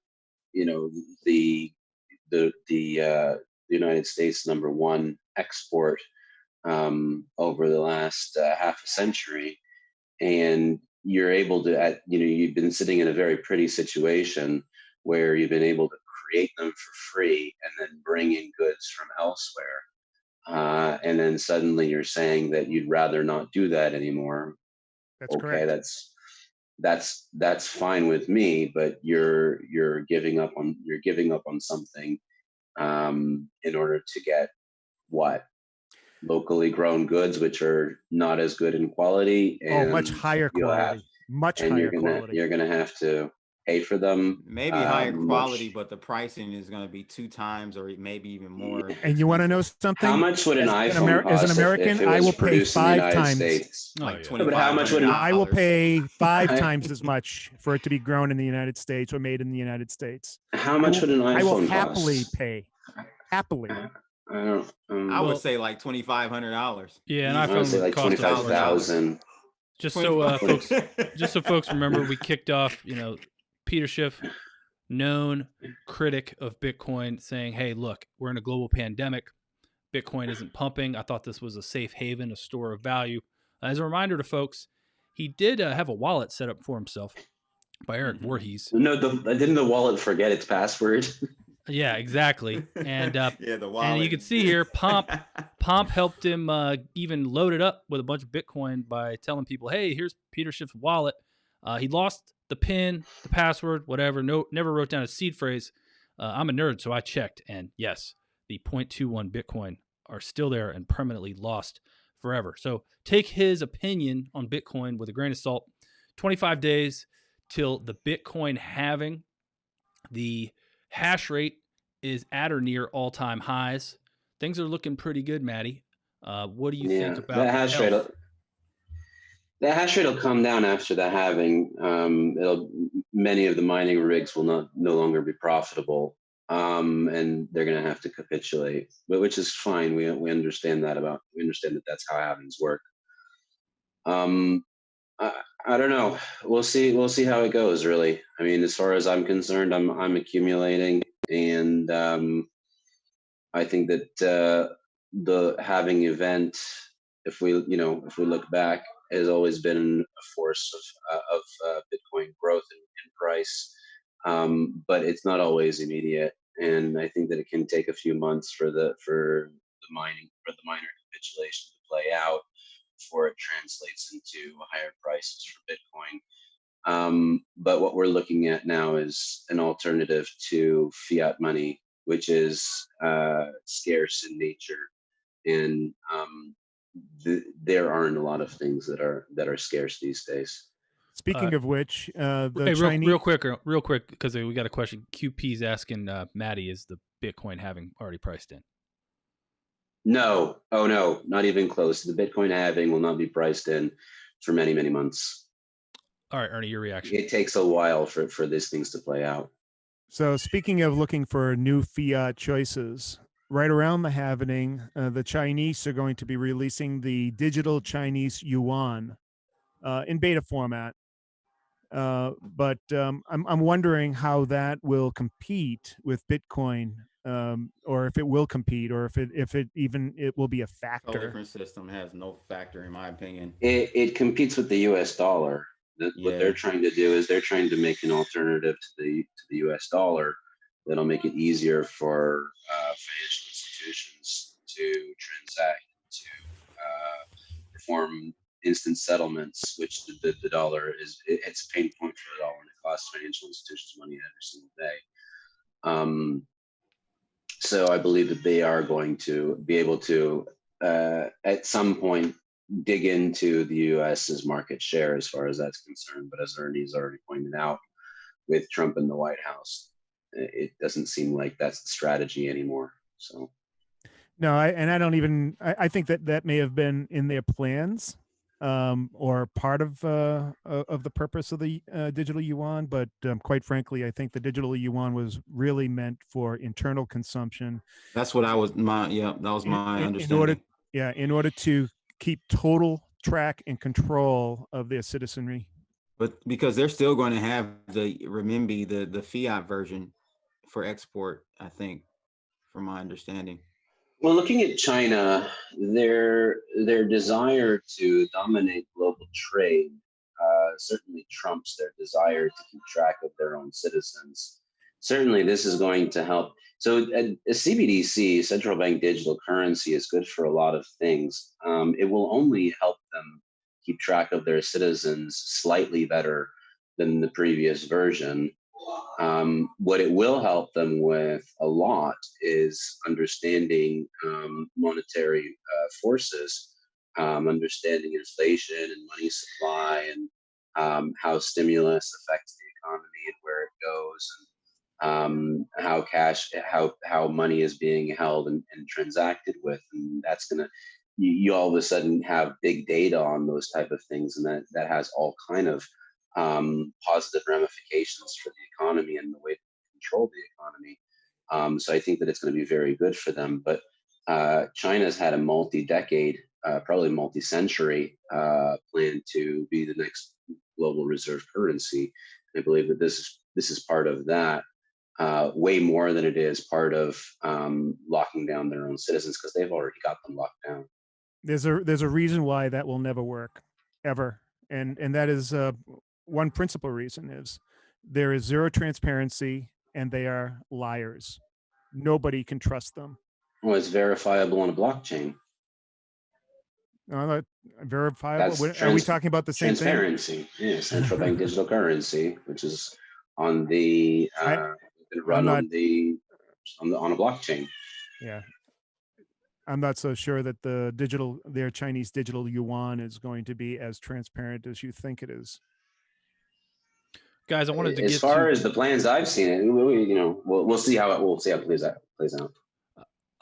United States #1 export over the last half a century, and you're able to, you've been sitting in a very pretty situation where you've been able to create them for free and then bring in goods from elsewhere. And then suddenly you're saying that you'd rather not do that anymore. That's okay, correct. that's fine with me, but you're giving up on something in order to get what? Locally grown goods, which are not as good in quality, and much higher quality. Much higher quality. You're gonna have to pay for them. Maybe higher quality, but the pricing is going to be 2 times or maybe even more. And you want to know something? How much would an iPhone as an cost American, if it I was will pay produced in the 5 United times. States? Oh, Like yeah. $2,500. But how much would I will pay 5 I- times as much for it to be grown in the United States or made in the United States. How much would an I will iPhone happily cost? pay. Happily. I don't. I would Well- say like $2,500. Yeah, an I would iPhone say would like cost $25,000. Just so folks, just so folks remember. remember, we kicked off. Peter Schiff, known critic of Bitcoin, saying, "Hey, look, we're in a global pandemic. Bitcoin isn't pumping. I thought this was a safe haven, a store of value." As a reminder to folks, he did have a wallet set up for himself by Eric Voorhees. No, didn't the wallet forget its password? Yeah, exactly. And yeah, the wallet. and you can see here, Pomp helped him even load it up with a bunch of Bitcoin by telling people, "Hey, here's Peter Schiff's wallet." He lost the PIN, the password, whatever. Never wrote down a seed phrase. I'm a nerd, so I checked, and yes, the 0.21 Bitcoin are still there and permanently lost forever. So take his opinion on Bitcoin with a grain of salt. 25 days till the Bitcoin halving. The hash rate is at or near all-time highs. Things are looking pretty good, Maddie. What do you think about the hash rate? The hash rate will come down after the halving. Many of the mining rigs will no longer be profitable, and they're going to have to capitulate, which is fine. We understand that that's how halvings work. I don't know. We'll see. We'll see how it goes. Really, I mean, as far as I'm concerned, I'm accumulating, and I think that the halving event, if we look back, has always been a force of Bitcoin growth in price, but it's not always immediate, and I think that it can take a few months for the miner capitulation to play out before it translates into higher prices for Bitcoin. But what we're looking at now is an alternative to fiat money, which is scarce in nature, and there aren't a lot of things that are scarce these days. Speaking of which, real quick, because we got a question. QP's asking Maddie, is the Bitcoin having already priced in? No, oh no, not even close. The Bitcoin halving will not be priced in for many, many months. All right, Ernie, your reaction. It takes a while for these things to play out. So speaking of looking for new fiat choices, right around the halving, the Chinese are going to be releasing the digital Chinese yuan in beta format. But I'm wondering how that will compete with Bitcoin, or if it will compete, or if it will be a factor. Totally different system, has no factor in my opinion. It competes with the U.S. dollar. What they're trying to do is they're trying to make an alternative to the U.S. dollar that'll make it easier for financial institutions to transact, to perform instant settlements, which the dollar it's a pain point for the dollar, and it costs financial institutions money every single day. So I believe that they are going to be able to at some point dig into the U.S.'s market share as far as that's concerned. But as Ernie's already pointed out, with Trump in the White House, it doesn't seem like that's the strategy anymore. So no, I think that may have been in their plans, or part of the purpose of the digital yuan. But quite frankly, I think the digital yuan was really meant for internal consumption. That's what that was my understanding. In order to keep total track and control of their citizenry. But because they're still going to have the renminbi, the fiat version for export, I think, from my understanding. Well, looking at China, their desire to dominate global trade certainly trumps their desire to keep track of their own citizens. Certainly, this is going to help. So a CBDC, central bank digital currency, is good for a lot of things. It will only help them keep track of their citizens slightly better than the previous version. What it will help them with a lot is understanding monetary forces, understanding inflation and money supply, and how stimulus affects the economy and where it goes, how money is being held and transacted with, and that's gonna you all of a sudden have big data on those type of things, and that has all kind of positive ramifications for the economy and the way to control the economy. So I think that it's going to be very good for them. But China's had a multi-decade, probably multi-century plan to be the next global reserve currency. I believe that this is part of that, way more than it is part of locking down their own citizens, because they've already got them locked down. There's a reason why that will never work, ever, and that is one principal reason is there is zero transparency, and they are liars. Nobody can trust them. Well, it's verifiable on a blockchain. Verifiable. That's Are we talking about the same thing? Transparency. Yeah, central bank digital currency, which is on the run on a blockchain. Yeah. I'm not so sure that their Chinese digital yuan is going to be as transparent as you think it is. Guys, I wanted to as far as the plans I've seen, we'll see how it plays out.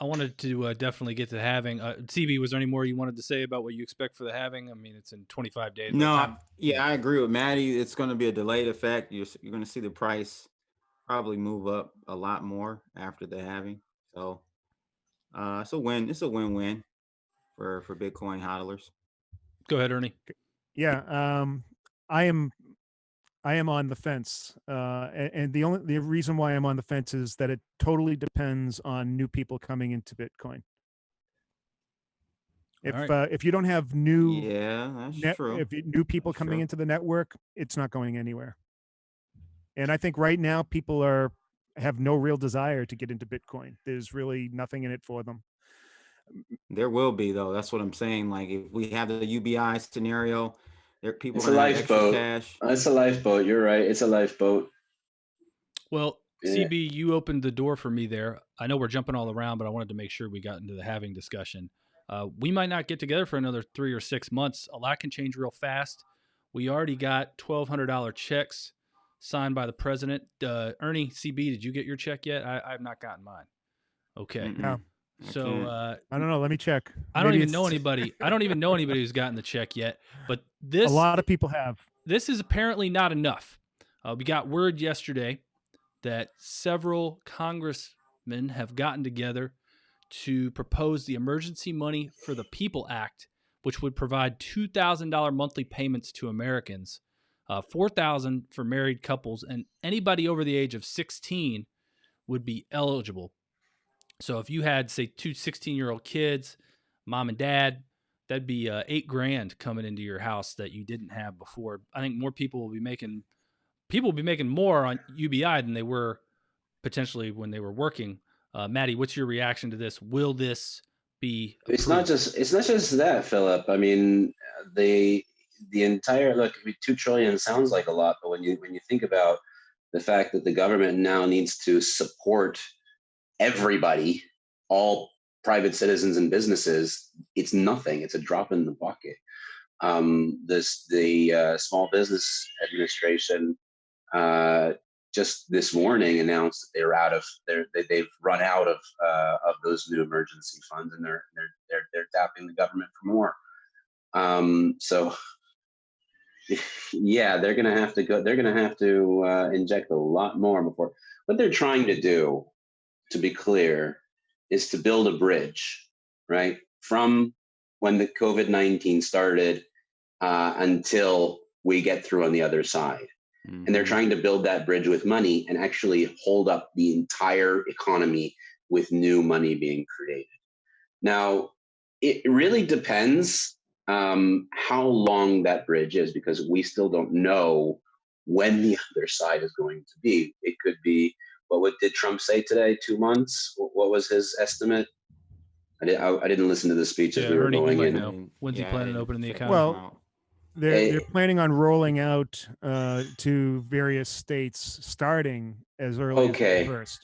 I wanted to definitely get to halving. CB, was there any more you wanted to say about what you expect for the halving? I mean, it's in 25 days. No, yeah, I agree with Maddie. It's going to be a delayed effect. You're going to see the price probably move up a lot more after the halving. So it's a win. It's a win-win for Bitcoin hodlers. Go ahead, Ernie. Yeah, I am on the fence, and the reason why I'm on the fence is that it totally depends on new people coming into Bitcoin. If you don't have new, that's true. If new people coming into the network, it's not going anywhere. And I think right now people have no real desire to get into Bitcoin. There's really nothing in it for them. There will be, though. That's what I'm saying. Like, if we have the UBI scenario, people it's a lifeboat. Cash. It's a lifeboat. You're right. It's a lifeboat. Well, yeah. CB, you opened the door for me there. I know we're jumping all around, but I wanted to make sure we got into the halving discussion. We might not get together for another 3 or 6 months. A lot can change real fast. We already got $1,200 checks signed by the president. Ernie, CB, did you get your check yet? I have not gotten mine. Okay. No. So I don't know. Let me check. I don't even know anybody. I don't even know anybody who's gotten the check yet. But a lot of people have. This is apparently not enough. We got word yesterday that several congressmen have gotten together to propose the Emergency Money for the People Act, which would provide $2,000 monthly payments to Americans, $4,000 for married couples, and anybody over the age of 16 would be eligible. So if you had, say, 2 16-year-old kids, mom and dad, that'd be $8,000 coming into your house that you didn't have before. I think more people will be making more on UBI than they were potentially when they were working. Maddie, what's your reaction to this? Will this be approved? It's not just that, Philip. I mean, the entire $2 trillion sounds like a lot, but when you think about the fact that the government now needs to support everybody, all private citizens and businesses, it's nothing. It's a drop in the bucket. The Small Business Administration just this morning announced that they've run out of those new emergency funds, and they're tapping the government for more. So yeah, they're gonna have to inject a lot more before. What they're trying to do, to be clear, is to build a bridge, right, from when the COVID-19 started until we get through on the other side. Mm-hmm. And they're trying to build that bridge with money and actually hold up the entire economy with new money being created. Now, it really depends how long that bridge is, because we still don't know when the other side is going to be. It could be, what did Trump say today? 2 months? What was his estimate? I didn't listen to the speech as we were going in. When's he planning on opening the account? Well, they're planning on rolling out to various states starting as early as May 1st.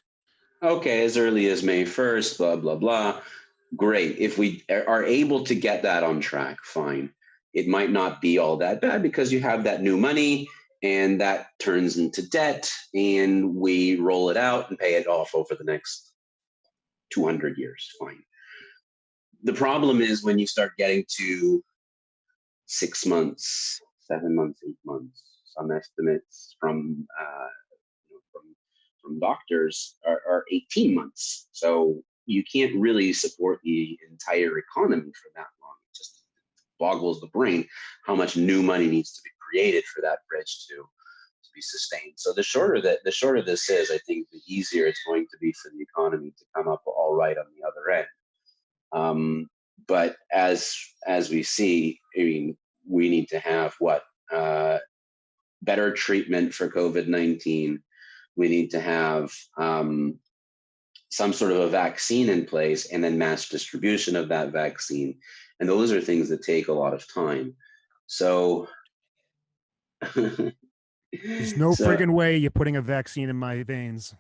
Okay, as early as May 1st, blah, blah, blah. Great. If we are able to get that on track, fine. It might not be all that bad because you have that new money and that turns into debt, and we roll it out and pay it off over the next 200 years. Fine. The problem is when you start getting to 6 months, 7 months, 8 months. Some estimates from from doctors are 18 months. So you can't really support the entire economy for that long. It just boggles the brain how much new money needs to be created for that bridge to be sustained. So the shorter this is, I think the easier it's going to be for the economy to come up all right on the other end. But as we see, I mean, we need to have better treatment for COVID-19. We need to have some sort of a vaccine in place, and then mass distribution of that vaccine. And those are things that take a lot of time. So there's no friggin' way you're putting a vaccine in my veins.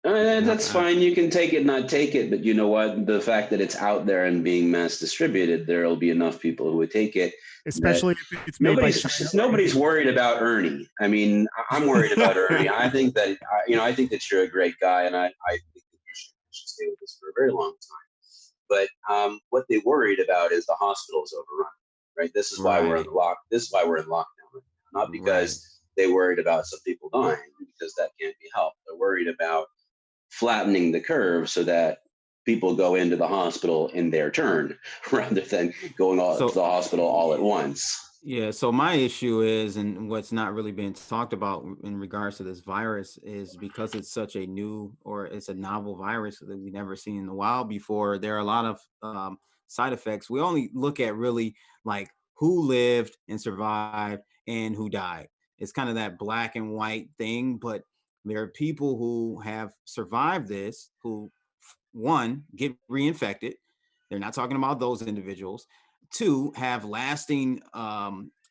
That's fine. You can take it, not take it. But you know what? The fact that it's out there and being mass distributed, there'll be enough people who would take it. Especially if it's made by China. Nobody's worried about Ernie. I mean, I'm worried about Ernie. I think that, I think that you're a great guy, and I think that you should stay with us for a very long time. But what they worried about is the hospitals overrun, right? This is why we're in This is why we're in lockdown, not because they worried about some people dying, because that can't be helped. They're worried about flattening the curve so that people go into the hospital in their turn rather than going to the hospital all at once. Yeah. So my issue is, and what's not really being talked about in regards to this virus, is because it's such a new, or it's a novel virus that we've never seen in the wild before. There are a lot of side effects. We only look at really like who lived and survived and who died. It's kind of that black and white thing, but there are people who have survived this, who, one, get reinfected. They're not talking about those individuals. Two, have lasting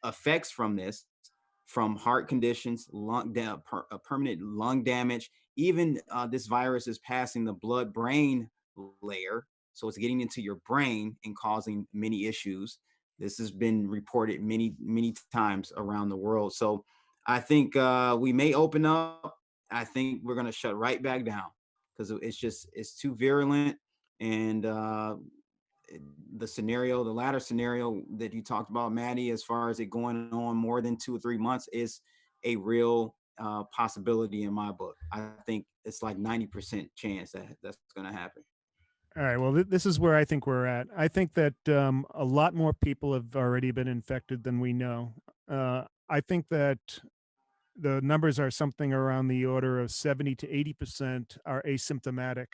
effects from this, from heart conditions, permanent lung damage. Even this virus is passing the blood-brain layer, so it's getting into your brain and causing many issues. This has been reported many, many times around the world. So I think we may open up. I think we're going to shut right back down because it's too virulent. And the latter scenario that you talked about, Maddie, as far as it going on more than 2 or 3 months, is a real possibility in my book. I think it's like 90% chance that that's going to happen. All right. Well, this is where I think we're at. I think that a lot more people have already been infected than we know. I think that the numbers are something around the order of 70 to 80% are asymptomatic,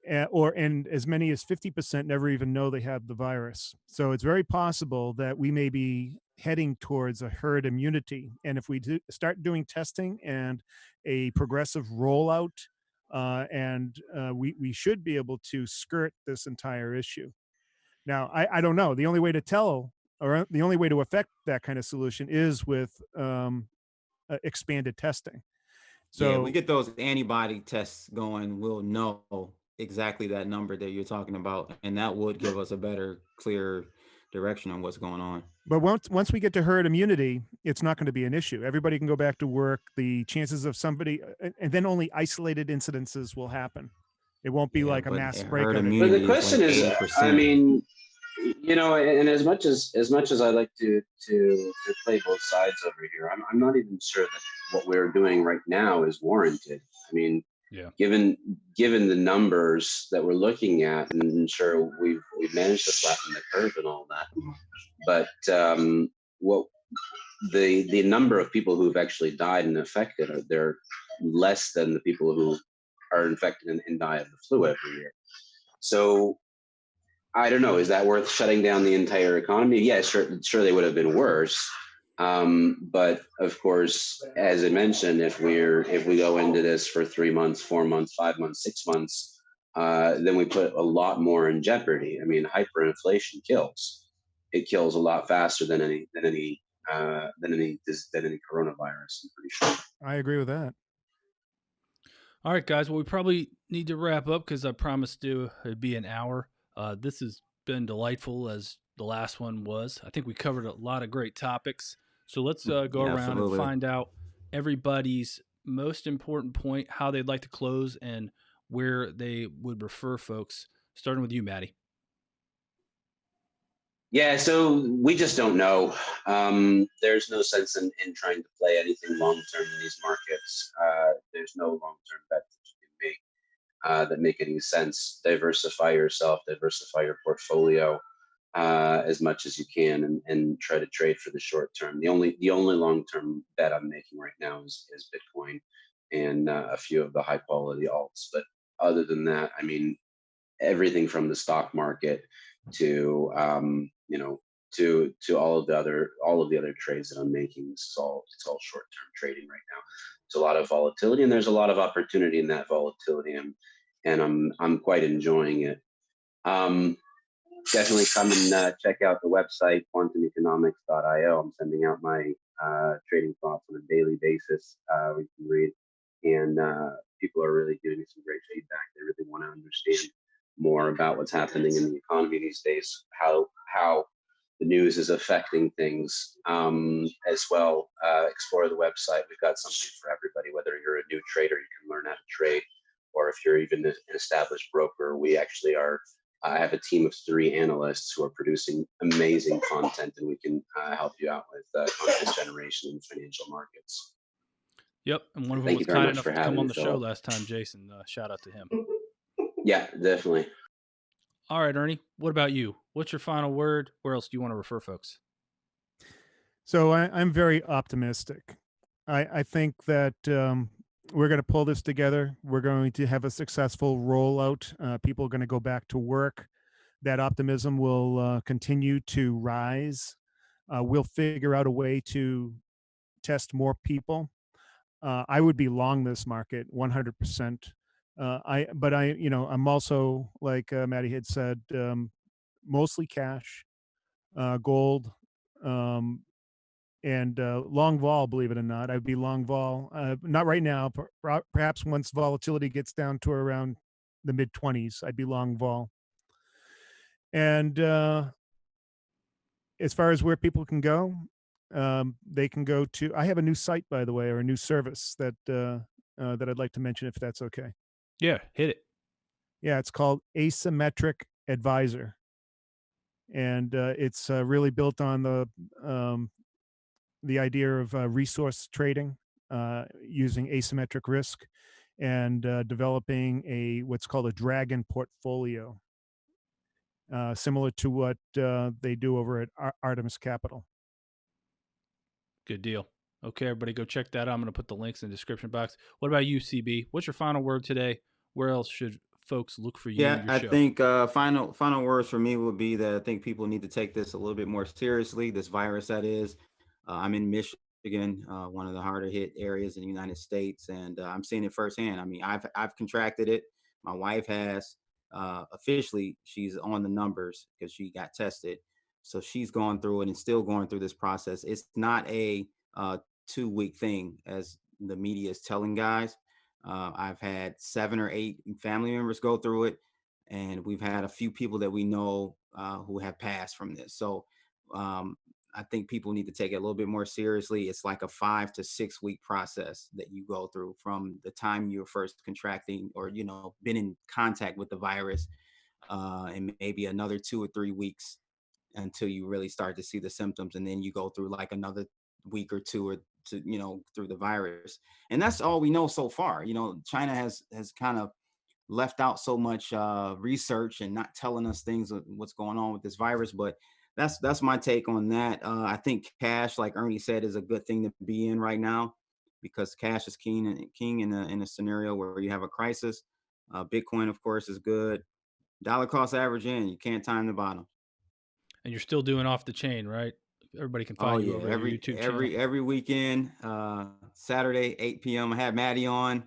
and as many as 50% never even know they have the virus. So it's very possible that we may be heading towards a herd immunity. And if we start doing testing and a progressive rollout, we should be able to skirt this entire issue. Now, I don't know. The only way to tell, or the only way to affect that kind of solution is with expanded testing. So yeah, we get those antibody tests going, we'll know exactly that number that you're talking about, and that would give us a better, clear direction on what's going on. But once we get to herd immunity, it's not going to be an issue. Everybody can go back to work. The chances of somebody, and then only isolated incidences will happen. It won't be like a mass spread. But the question is, I mean, and as much as I like to play both sides over here, I'm not even sure that what we're doing right now is warranted. I mean, given the numbers that we're looking at, and sure we've managed to flatten the curve and all that, but what the number of people who've actually died and affected they're less than the people who are infected and die of the flu every year. So I don't know. Is that worth shutting down the entire economy? Yeah, sure they would have been worse. But of course, as I mentioned, if we go into this for 3 months, 4 months, 5 months, 6 months, then we put a lot more in jeopardy. I mean, hyperinflation kills. It kills a lot faster than any coronavirus. I'm pretty sure. I agree with that. All right, guys. Well, we probably need to wrap up because I promised it'd be an hour. This has been delightful as the last one was. I think we covered a lot of great topics. So let's go Yeah, around and absolutely. find out everybody's most important point, how they'd like to close, and where they would refer folks. Starting with you, Maddie. Yeah, so we just don't know. There's no sense in trying to play anything long term in these markets. There's no long term bet that you can make that make any sense. Diversify yourself, diversify your portfolio as much as you can, and try to trade for the short term. The only long term bet I'm making right now is Bitcoin and a few of the high quality alts. But other than that, I mean, everything from the stock market to to all of the other trades that I'm making. It's all short term trading right now. It's a lot of volatility, and there's a lot of opportunity in that volatility, and I'm quite enjoying it. Um, Definitely come and check out the website quantumeconomics.io. I'm sending out my trading thoughts on a daily basis. We can read, and people are really giving me some great feedback. They really want to understand more about what's happening in the economy these days, how the news is affecting things as well. Explore the website. We've got something for everybody. Whether you're a new trader, you can learn how to trade, or if you're even an established broker, we actually are. I have a team of 3 analysts who are producing amazing content, and we can help you out with content generation in financial markets. Yep, and one of them Thank was you very kind much enough for to come having on me, the show Philip. last time, Jason. Shout out to him. Yeah, definitely. All right, Ernie, what about you? What's your final word? Where else do you want to refer folks? So I'm very optimistic. I think that we're going to pull this together. We're going to have a successful rollout. People are going to go back to work. That optimism will continue to rise. We'll figure out a way to test more people. I would be long this market 100%. I'm also, like Maddie had said, mostly cash, gold, um, and long vol. Believe it or not, I'd be long vol. Not right now. Perhaps once volatility gets down to around the mid 20s, I'd be long vol. And as far as where people can go, they can go to. I have a new site, by the way, or a new service that I'd like to mention, if that's okay. Yeah, hit it. Yeah, it's called Asymmetric Advisor, and it's really built on the idea of resource trading using asymmetric risk and developing what's called a dragon portfolio, similar to what they do over at Artemis Capital. Good deal. Okay, everybody, go check that out. I'm going to put the links in the description box. What about you, CB? What's your final word today? Where else should folks look for you? Yeah, Your I show. think final words for me would be that I think people need to take this a little bit more seriously. This virus, that is. I'm in Michigan, one of the harder hit areas in the United States, and I'm seeing it firsthand. I mean, I've contracted it. My wife has. Officially, she's on the numbers because she got tested, so she's gone through it and still going through this process. It's not a 2-week thing as the media is telling guys. I've had 7 or 8 family members go through it, and we've had a few people that we know who have passed from this. So I think people need to take it a little bit more seriously. It's like a 5 to 6 week process that you go through from the time you're first contracting or been in contact with the virus, and maybe another 2 or 3 weeks until you really start to see the symptoms, and then you go through like another week or 2 or to through the virus. And that's all we know so far. China has kind of left out so much research and not telling us things what's going on with this virus. But that's my take on that. I think cash, like Ernie said, is a good thing to be in right now because cash is king in a scenario where you have a crisis. Bitcoin, of course, is good. Dollar cost average in, you can't time the bottom. And you're still doing Off the Chain, right? Everybody can Oh find you yeah, over at your YouTube channel. every weekend, Saturday 8 p.m. I had Maddie on.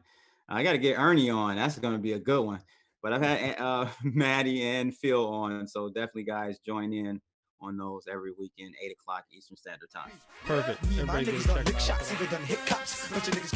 I got to get Ernie on. That's going to be a good one. But I've had Maddie and Phil on, so definitely guys join in on those every weekend, 8 o'clock Eastern Standard Time. Perfect. Everybody go check them out.